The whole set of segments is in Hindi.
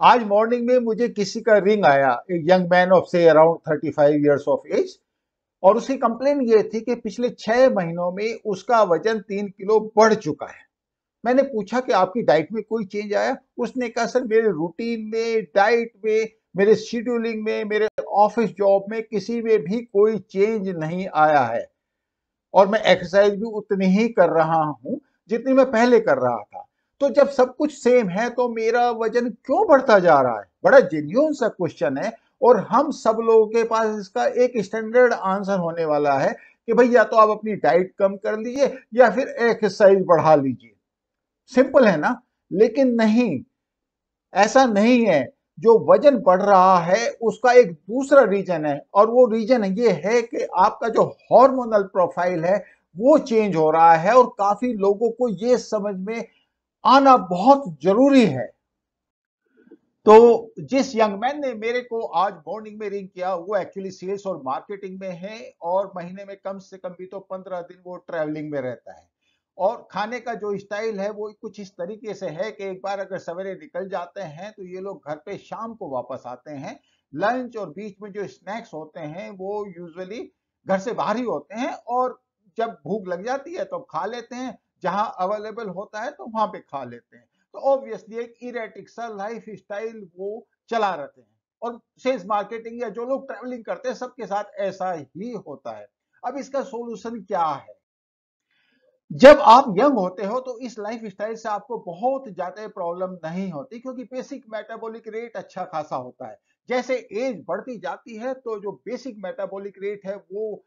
आज मॉर्निंग में मुझे किसी का रिंग आया, एक यंग मैन ऑफ से अराउंड 35 ईयर्स ऑफ एज। और उसकी कंप्लेन ये थी कि पिछले 6 महीनों में उसका वजन 3 किलो बढ़ चुका है। मैंने पूछा कि आपकी डाइट में कोई चेंज आया? उसने कहा सर मेरे रूटीन में, डाइट में, मेरे शेड्यूलिंग में, मेरे ऑफिस जॉब में किसी में भी कोई चेंज नहीं आया है। और मैं एक्सरसाइज भी उतनी ही कर रहा हूं जितनी मैं पहले कर रहा था। तो जब सब कुछ सेम है तो मेरा वजन क्यों बढ़ता जा रहा है? बड़ा जेन्युइन सा क्वेश्चन है। और हम सब लोगों के पास इसका एक स्टैंडर्ड आंसर होने वाला है कि भाई या तो आप अपनी डाइट कम कर लीजिए या फिर एक्सरसाइज बढ़ा लीजिए। सिंपल है ना? लेकिन नहीं, ऐसा नहीं है। जो वजन बढ़ रहा है उसका एक दूसरा रीजन है, और वो रीजन ये है कि आपका जो हार्मोनल प्रोफाइल है वो चेंज हो रहा है। और काफी लोगों को ये समझ में आना बहुत जरूरी है। तो जिस यंग मैन ने मेरे को आज मॉर्निंग में रिंग किया वो एक्चुअली सेल्स और मार्केटिंग में है, और महीने में कम से कम भी तो 15 दिन वो ट्रैवलिंग में रहता है। और खाने का जो स्टाइल है वो कुछ इस तरीके से है कि एक बार अगर सवेरे निकल जाते हैं तो ये लोग घर पे शाम को वापस आते हैं। लंच और बीच में जो स्नैक्स होते हैं वो यूजुअली घर से बाहर ही होते हैं, और जब भूख लग जाती है तो खा लेते हैं, जहां अवेलेबल होता है तो वहां पे खा लेते हैं। तो ऑब्वियसली एक इरेटिक सा लाइफ स्टाइल वो चला रहते हैं। और सेल्स मार्केटिंग या जो लोग ट्रैवलिंग करते हैं सबके साथ ऐसा ही होता है। अब इसका सोल्यूशन क्या है? जब आप यंग होते हो तो इस लाइफ स्टाइल से आपको बहुत ज्यादा प्रॉब्लम नहीं होती, क्योंकि बेसिक मेटाबॉलिक रेट अच्छा खासा होता है। जैसे एज बढ़ती जाती है तो जो बेसिक मेटाबॉलिक रेट है वो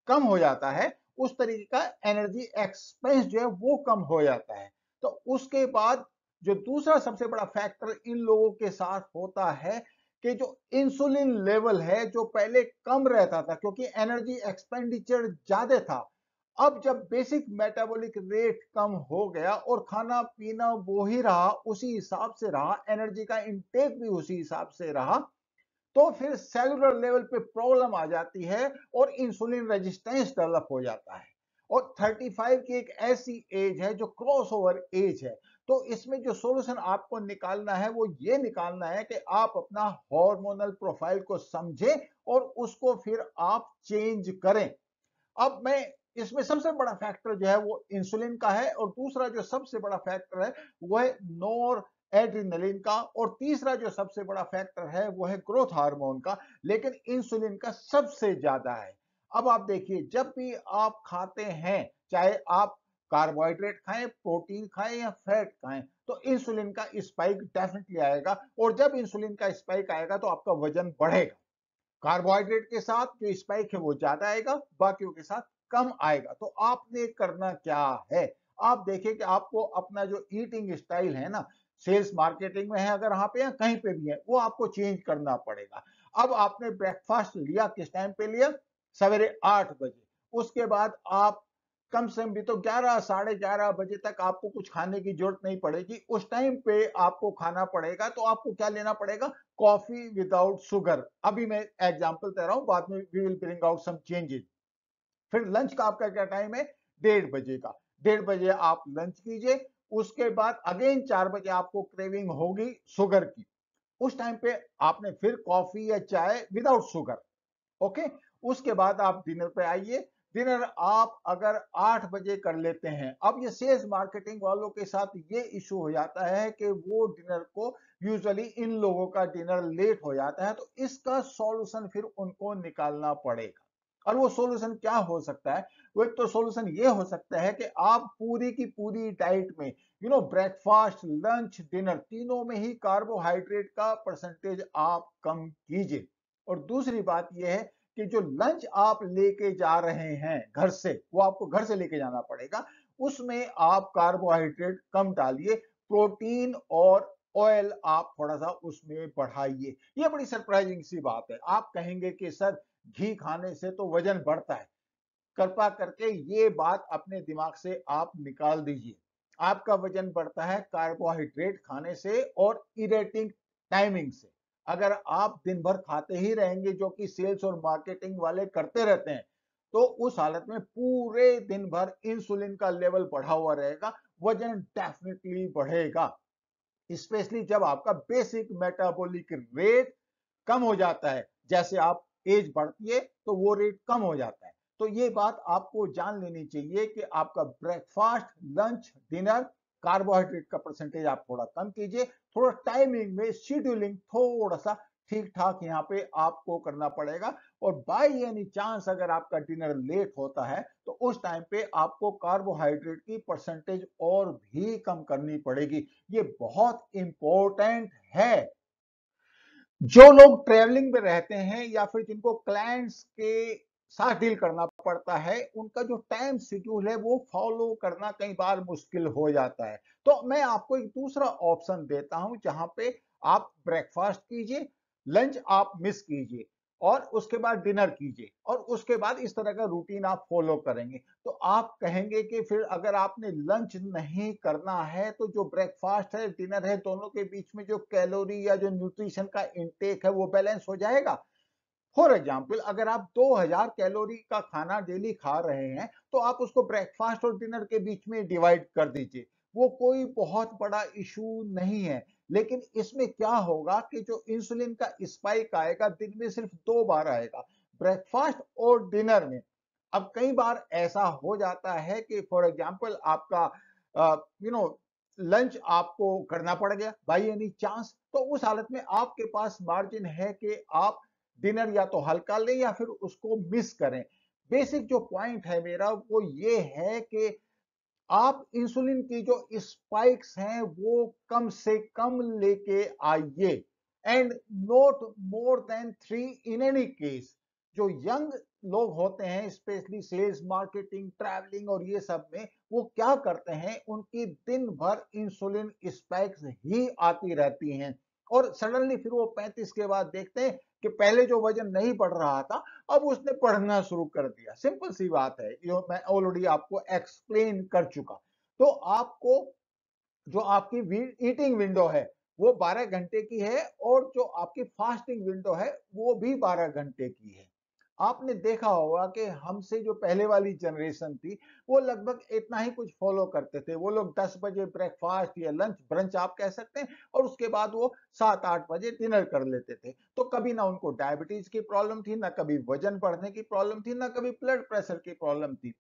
कम हो जाता है, उस तरीके का एनर्जी एक्सपेंस जो है वो कम हो जाता है। तो उसके बाद जो दूसरा सबसे बड़ा फैक्टर इन लोगों के साथ होता है कि जो इंसुलिन लेवल है जो पहले कम रहता था क्योंकि एनर्जी एक्सपेंडिचर ज्यादा था, अब जब बेसिक मेटाबॉलिक रेट कम हो गया और खाना पीना वो ही रहा, उसी हिसाब से रहा, एनर्जी का इंटेक भी उसी हिसाब से रहा, तो फिर सेलुलर लेवल पे प्रॉब्लम आ जाती है और इंसुलिन रेजिस्टेंस डेवलप हो जाता है। और 35 की एक ऐसी एज है जो क्रॉस ओवर एज है। तो इसमें जो सॉल्यूशन आपको निकालना है वो ये निकालना है कि आप अपना हार्मोनल प्रोफाइल को समझें और उसको फिर आप चेंज करें। अब मैं इसमें सबसे बड़ा फैक्टर जो है वो इंसुलिन का है, और दूसरा जो सबसे बड़ा फैक्टर है वो है नोर एड्रिनलिन का, और तीसरा जो सबसे बड़ा फैक्टर है वो है ग्रोथ हार्मोन का। लेकिन इंसुलिन का सबसे ज्यादा है। अब आप देखिए, जब भी आप खाते हैं, चाहे आप कार्बोहाइड्रेट खाएं, प्रोटीन खाएं या फैट खाएं, तो इंसुलिन का स्पाइक डेफिनेटली आएगा। और जब इंसुलिन का स्पाइक आएगा तो आपका वजन बढ़ेगा। कार्बोहाइड्रेट के साथ जो स्पाइक है वो ज्यादा आएगा, बाकियों के साथ कम आएगा। तो आपने करना क्या है? आप देखिए कि आपको अपना जो ईटिंग स्टाइल है ना, सेल्स मार्केटिंग में है अगर यहाँ पे या कहीं पे भी है, वो आपको चेंज करना पड़ेगा। अब आपने ब्रेकफास्ट लिया, किस टाइम पे लिया? सवेरे 8 बजे। उसके बाद आप कम से कम भी तो 11 साढ़े 11 बजे तक आपको कुछ खाने की जरूरत नहीं पड़ेगी। उस टाइम पे आपको खाना पड़ेगा। तो आपको क्या लेना पड़ेगा? Coffee without sugar. अभी मैं एग्जांपल दे रहा हूं, बाद में we will bring out some changes. फिर लंच का आपका क्या टाइम है? 1:30 बजे का। 1:30 बजे आप लंच कीजिए। उसके बाद अगेन 4 बजे आपको क्रेविंग होगी शुगर की। उस टाइम पे आपने फिर कॉफी या चाय विदाउट शुगर। ओके। उसके बाद आप डिनर पे आइए। डिनर आप अगर 8 बजे कर लेते हैं, अब ये सेल्स मार्केटिंग वालों के साथ ये इशू हो जाता है कि वो डिनर को, यूजुअली इन लोगों का डिनर लेट हो जाता है, तो इसका सॉल्यूशन फिर उनको निकालना पड़ेगा। और वो सॉल्यूशन क्या हो सकता है? वो एक तो सॉल्यूशन ये हो सकता है कि आप पूरी की पूरी डाइट में, ब्रेकफास्ट, लंच, डिनर तीनों में ही कार्बोहाइड्रेट का परसेंटेज आप कम कीजिए। और दूसरी बात यह है कि जो लंच आप लेके जा रहे हैं घर से, वो आपको घर से लेके जाना पड़ेगा, उसमें आप कार्बोहाइड्रेट कम डालिए, प्रोटीन और ऑयल आप थोड़ा सा उसमें बढ़ाइए। ये बड़ी सरप्राइजिंग सी बात है। आप कहेंगे कि सर घी खाने से तो वजन बढ़ता है। कृपा करके ये बात अपने दिमाग से आप निकाल दीजिए। आपका वजन बढ़ता है कार्बोहाइड्रेट खाने से और इरेटिंग टाइमिंग से। अगर आप दिन भर खाते ही रहेंगे, जो कि सेल्स और मार्केटिंग वाले करते रहते हैं, तो उस हालत में पूरे दिन भर इंसुलिन का लेवल बढ़ा हुआ रहेगा, वजन डेफिनेटली बढ़ेगा। स्पेशली जब आपका बेसिक मेटाबॉलिक रेट कम हो जाता है, जैसे आप एज बढ़ती है तो वो रेट कम हो जाता है। तो ये बात आपको जान लेनी चाहिए कि आपका ब्रेकफास्ट, लंच, डिनर, कार्बोहाइड्रेट का परसेंटेज आप थोड़ा कम कीजिए, थोड़ा टाइमिंग में शेड्यूलिंग थोड़ा सा ठीक ठाक यहाँ पे आपको करना पड़ेगा। और बाय एनी चांस अगर आपका डिनर लेट होता है तो उस टाइम पे आपको कार्बोहाइड्रेट की परसेंटेज और भी कम करनी पड़ेगी। ये बहुत इंपॉर्टेंट है। जो लोग ट्रेवलिंग में रहते हैं या फिर जिनको क्लाइंट्स के साथ डील करना पड़ता है, उनका जो टाइम शेड्यूल है वो फॉलो करना कई बार मुश्किल हो जाता है। तो मैं आपको एक दूसरा ऑप्शन देता हूं जहां पे आप ब्रेकफास्ट कीजिए, लंच आप मिस कीजिए और उसके बाद डिनर कीजिए और उसके बाद इस तरह का रूटीन आप फॉलो करेंगे। तो आप कहेंगे कि फिर अगर आपने लंच नहीं करना है तो जो ब्रेकफास्ट है, डिनर है, दोनों के बीच में जो कैलोरी या जो न्यूट्रिशन का इंटेक है वो बैलेंस हो जाएगा। फॉर एग्जाम्पल अगर आप 2000 कैलोरी का खाना डेली खा रहे हैं तो आप उसको ब्रेकफास्ट और डिनर के बीच में डिवाइड कर दीजिए, वो कोई बहुत बड़ा इशू नहीं है। लेकिन इसमें क्या होगा कि जो इंसुलिन का स्पाइक आएगा दिन में सिर्फ 2 बार आएगा, ब्रेकफास्ट और डिनर में। अब कई बार ऐसा हो जाता है कि फॉर एग्जाम्पल आपका लंच आपको करना पड़ गया बाई एनी चांस, तो उस हालत में आपके पास मार्जिन है कि आप डिनर या तो हल्का लें या फिर उसको मिस करें। बेसिक जो पॉइंट है मेरा वो ये है कि आप इंसुलिन की जो स्पाइक्स हैं वो कम से कम लेके आइए and not more than 3 in any case. जो यंग लोग होते हैं स्पेशली सेल्स, मार्केटिंग, ट्रैवलिंग और ये सब में, वो क्या करते हैं, उनकी दिन भर इंसुलिन स्पाइक्स ही आती रहती हैं और सडनली फिर वो 35 के बाद देखते हैं कि पहले जो वजन नहीं बढ़ रहा था अब उसने पढ़ना शुरू कर दिया। सिंपल सी बात है, ये मैं ऑलरेडी आपको एक्सप्लेन कर चुका। तो आपको जो आपकी ईटिंग विंडो है वो 12 घंटे की है और जो आपकी फास्टिंग विंडो है वो भी 12 घंटे की है। आपने देखा होगा कि हमसे जो पहले वाली जनरेशन थी वो लगभग इतना ही कुछ फॉलो करते थे। वो लोग 10 बजे ब्रेकफास्ट या लंच, ब्रंच आप कह सकते हैं, और उसके बाद वो 7-8 बजे डिनर कर लेते थे। तो कभी ना उनको डायबिटीज की प्रॉब्लम थी, ना कभी वजन बढ़ने की प्रॉब्लम थी, ना कभी ब्लड प्रेशर की प्रॉब्लम थी।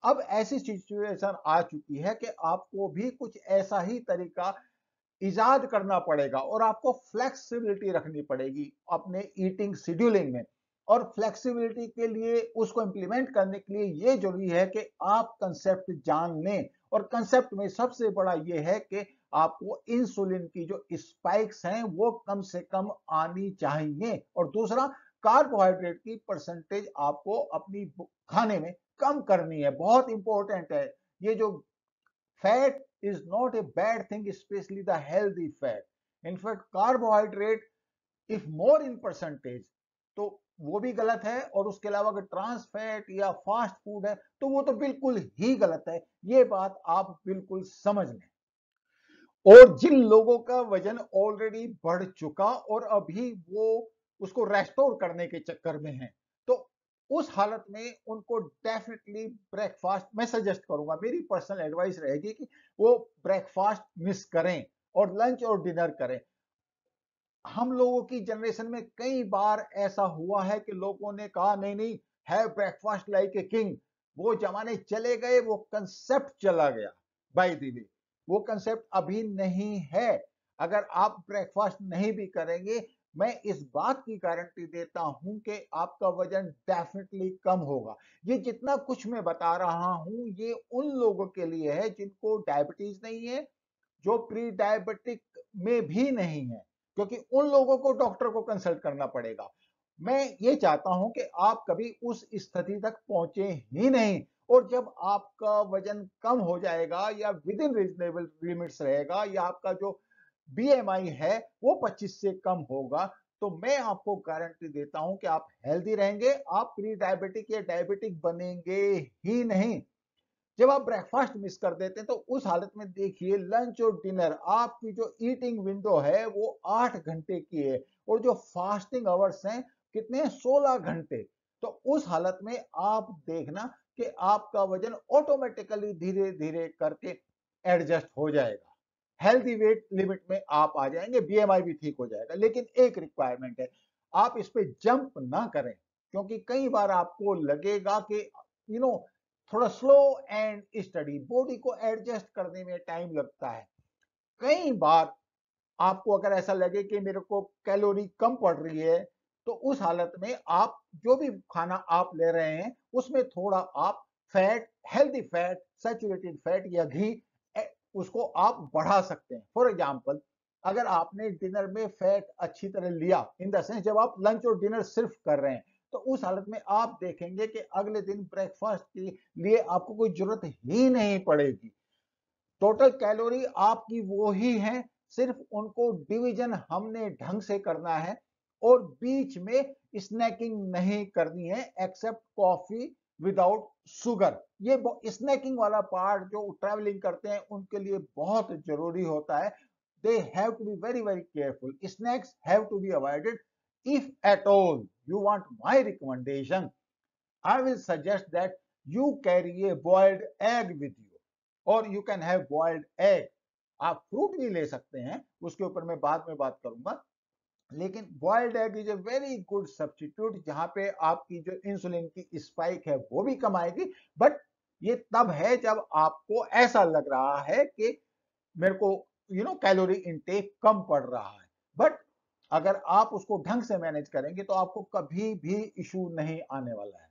अब ऐसी सिचुएशन आ चुकी है कि आपको भी कुछ ऐसा ही तरीका इजाद करना पड़ेगा और आपको फ्लेक्सिबिलिटी रखनी पड़ेगी अपने ईटिंग शेड्यूलिंग में। और फ्लेक्सिबिलिटी के लिए, उसको इंप्लीमेंट करने के लिए ये जरूरी है कि आप कंसेप्ट जान लें। और कंसेप्ट में सबसे बड़ा ये है कि आपको इंसुलिन की जो स्पाइक्स हैं वो कम से कम आनी चाहिए। और दूसरा, कार्बोहाइड्रेट की परसेंटेज आपको अपनी खाने में कम करनी है, बहुत इंपॉर्टेंट है। ये जो fat is not a bad thing, especially the healthy fat. In fact, carbohydrate if more in percentage तो वो भी गलत है, और उसके अलावा अगर ट्रांस फैट या फास्ट फूड है तो वो तो बिल्कुल ही गलत है। ये बात आप बिल्कुल समझ लें। और जिन लोगों का वजन ऑलरेडी बढ़ चुका और अभी वो उसको रेस्टोर करने के चक्कर में है, तो उस हालत में उनको डेफिनेटली ब्रेकफास्ट मैं सजेस्ट करूंगा, मेरी पर्सनल एडवाइस रहेगी कि वो ब्रेकफास्ट मिस करें और लंच और डिनर करें। हम लोगों की जनरेशन में कई बार ऐसा हुआ है कि लोगों ने कहा नहीं नहीं, have breakfast like a king. वो जमाने चले गए, वो कंसेप्ट चला गया। बाय द वे, वो कंसेप्ट अभी नहीं है। अगर आप ब्रेकफास्ट नहीं भी करेंगे, मैं इस बात की गारंटी देता हूं कि आपका वजन डेफिनेटली कम होगा। ये जितना कुछ मैं बता रहा हूं ये उन लोगों के लिए है जिनको डायबिटीज नहीं है, जो प्री डायबिटिक में भी नहीं है, क्योंकि उन लोगों को डॉक्टर को कंसल्ट करना पड़ेगा। मैं ये चाहता हूं कि आप कभी उस स्थिति तक पहुंचे ही नहीं। और जब आपका वजन कम हो जाएगा या विद इन रीजनेबल लिमिट्स रहेगा, या आपका जो बीएमआई है वो 25 से कम होगा, तो मैं आपको गारंटी देता हूं कि आप हेल्दी रहेंगे, आप प्री डायबिटिक या डायबिटिक बनेंगे ही नहीं। जब आप ब्रेकफास्ट मिस कर देते हैं तो उस हालत में देखिए, लंच और डिनर आपकी जो ईटिंग विंडो है वो 8 घंटे की है और जो फास्टिंग आवर्स हैं कितने हैं, 16 घंटे। तो उस हालत में आप देखना कि आपका वजन ऑटोमेटिकली धीरे धीरे करके एडजस्ट हो जाएगा। हेल्दी वेट लिमिट में आप आ जाएंगे, बीएमआई भी ठीक हो जाएगा। लेकिन एक रिक्वायरमेंट है, आप इस पे जंप ना करें, क्योंकि कई बार आपको लगेगा कि यू नो थोड़ा स्लो एंड स्टडी, बॉडी को एडजस्ट करने में टाइम लगता है। कई बार आपको अगर ऐसा लगे कि मेरे को कैलोरी कम पड़ रही है, तो उस हालत में आप जो भी खाना आप ले रहे हैं उसमें थोड़ा आप fat, healthy fat, saturated fat या घी उसको आप बढ़ा सकते हैं। फॉर एग्जांपल, अगर आपने डिनर में फैट अच्छी तरह लिया, इन द सेंस जब आप लंच और डिनर सिर्फ कर रहे हैं, तो उस हालत में आप देखेंगे कि अगले दिन ब्रेकफास्ट के लिए आपको कोई जरूरत ही नहीं पड़ेगी। टोटल कैलोरी आपकी वो ही है, सिर्फ उनको डिवीजन हमने ढंग से करना है और बीच में स्नैकिंग नहीं करनी है, एक्सेप्ट कॉफी विदाउट शुगर। ये स्नैकिंग वाला पार्ट जो ट्रैवलिंग करते हैं उनके लिए बहुत जरूरी होता है। They have to be very very careful, snacks have to be avoided. If at all you want my recommendation, I will suggest that you carry a boiled egg with you, or you can have boiled egg. आप फ्रूट भी ले सकते हैं, उसके ऊपर मैं बाद में बात करूंगा। लेकिन boiled egg is a very good substitute, जहां पे आपकी जो इंसुलिन की स्पाइक है वो भी कम आएगी। बट ये तब है जब आपको ऐसा लग रहा है कि मेरे को कैलोरी इनटेक कम पड़ रहा है। बट अगर आप उसको ढंग से मैनेज करेंगे तो आपको कभी भी इशू नहीं आने वाला है।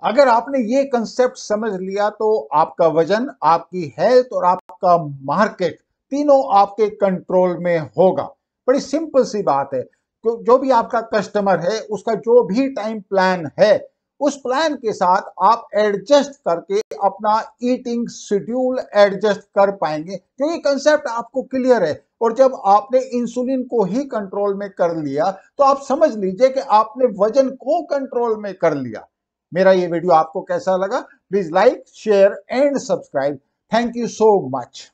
अगर आपने ये कंसेप्ट समझ लिया तो आपका वजन, आपकी हेल्थ और आपका मार्केट तीनों आपके कंट्रोल में होगा। बड़ी सिंपल सी बात है, जो भी आपका कस्टमर है उसका जो भी टाइम प्लान है, उस प्लान के साथ आप एडजस्ट करके अपना ईटिंग शेड्यूल एडजस्ट कर पाएंगे, क्योंकि कंसेप्ट आपको क्लियर है। और जब आपने इंसुलिन को ही कंट्रोल में कर लिया तो आप समझ लीजिए कि आपने वजन को कंट्रोल में कर लिया। मेरा ये वीडियो आपको कैसा लगा? Please like, share and subscribe. Thank you so much.